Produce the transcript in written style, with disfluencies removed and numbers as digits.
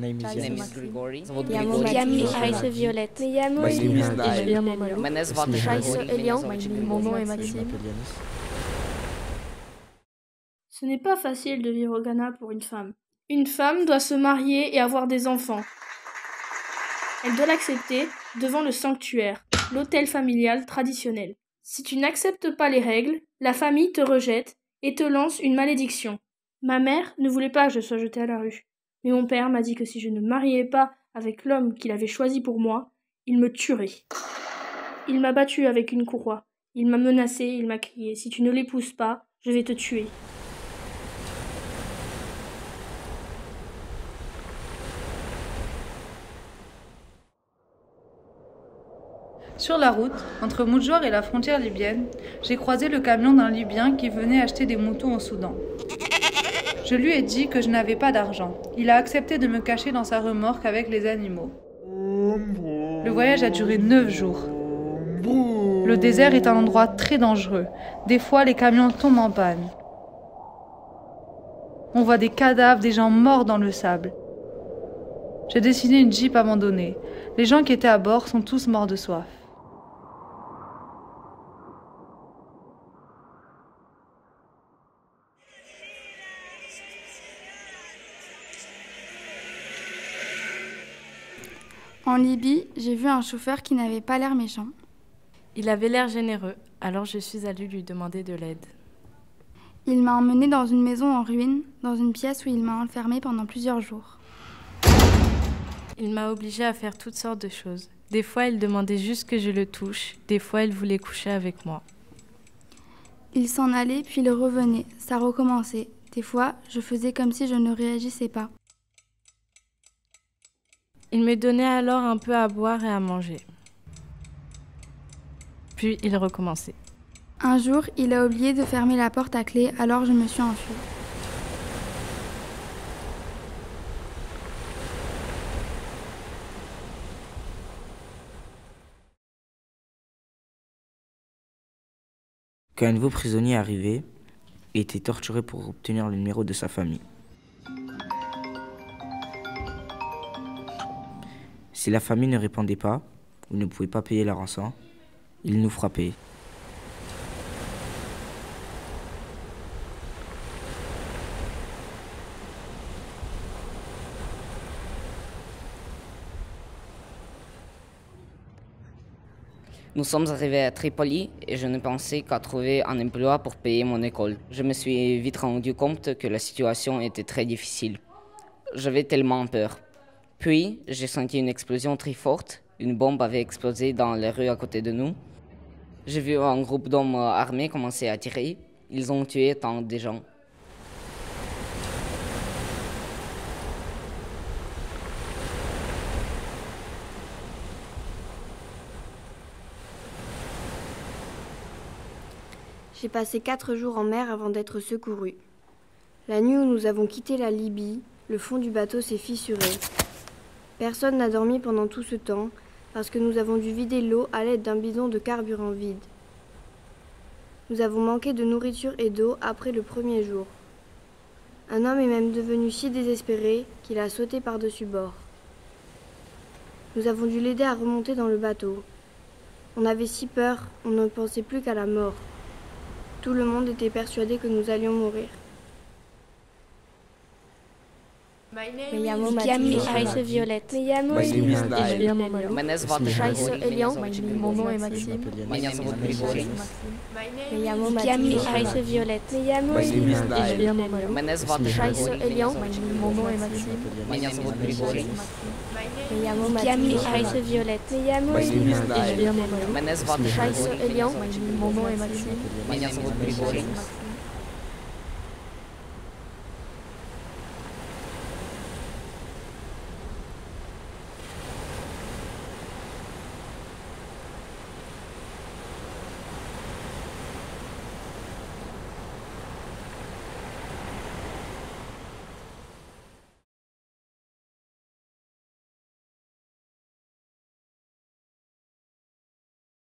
name is Name Yanis. is Grigori. Yami, Scheiße Violette. My name is Nai. Menes Vat Scheiße Elian. Mon nom est Je Maxime. m'appelle Yanis. Ce n'est pas facile de vivre au Ghana pour une femme. Une femme doit se marier et avoir des enfants. Elle doit l'accepter devant le sanctuaire, l'autel familial traditionnel. Si tu n'acceptes pas les règles, la famille te rejette et te lance une malédiction. Ma mère ne voulait pas que je sois jetée à la rue. Mais mon père m'a dit que si je ne me mariais pas avec l'homme qu'il avait choisi pour moi, il me tuerait. Il m'a battue avec une courroie. Il m'a menacée, il m'a crié « Si tu ne l'épouses pas, je vais te tuer ». Sur la route, entre Moudjouar et la frontière libyenne, j'ai croisé le camion d'un Libyen qui venait acheter des moutons au Soudan. Je lui ai dit que je n'avais pas d'argent. Il a accepté de me cacher dans sa remorque avec les animaux. Le voyage a duré 9 jours. Le désert est un endroit très dangereux. Des fois, les camions tombent en panne. On voit des cadavres, des gens morts dans le sable. J'ai dessiné une Jeep abandonnée. Les gens qui étaient à bord sont tous morts de soif. En Libye, j'ai vu un chauffeur qui n'avait pas l'air méchant. Il avait l'air généreux, alors je suis allée lui demander de l'aide. Il m'a emmenée dans une maison en ruine, dans une pièce où il m'a enfermée pendant plusieurs jours. Il m'a obligée à faire toutes sortes de choses. Des fois, il demandait juste que je le touche, des fois, il voulait coucher avec moi. Il s'en allait, puis il revenait, ça recommençait. Des fois, je faisais comme si je ne réagissais pas. Il me donnait alors un peu à boire et à manger. Puis il recommençait. Un jour, il a oublié de fermer la porte à clé, alors je me suis enfuie. Quand un nouveau prisonnier arrivait, il était torturé pour obtenir le numéro de sa famille. Si la famille ne répondait pas ou ne pouvait pas payer la rançon, il nous frappait. Nous sommes arrivés à Tripoli et je ne pensais qu'à trouver un emploi pour payer mon école. Je me suis vite rendu compte que la situation était très difficile. J'avais tellement peur. Puis, j'ai senti une explosion très forte. Une bombe avait explosé dans les rues à côté de nous. J'ai vu un groupe d'hommes armés commencer à tirer. Ils ont tué tant de gens. J'ai passé 4 jours en mer avant d'être secouru. La nuit où nous avons quitté la Libye, le fond du bateau s'est fissuré. Personne n'a dormi pendant tout ce temps parce que nous avons dû vider l'eau à l'aide d'un bidon de carburant vide. Nous avons manqué de nourriture et d'eau après le premier jour. Un homme est même devenu si désespéré qu'il a sauté par-dessus bord. Nous avons dû l'aider à remonter dans le bateau. On avait si peur, on ne pensait plus qu'à la mort. Tout le monde était persuadé que nous allions mourir. Me llamo Yami, Scheiße Violette. Me llamo My name is Nai. Menes Vat Scheiße Elian. Mon nom est Maxime. Je m'appelle Yanis. Me llamo Yami, Scheiße Violette. Me llamo My name is Nai. Menes Vat Scheiße Elian. Mon nom est Maxime. Me llamo Yami, Scheiße Violette. Me llamo My name is Nai. Menes Vat Scheiße Elian. Mon nom est Maxime. Menes Vat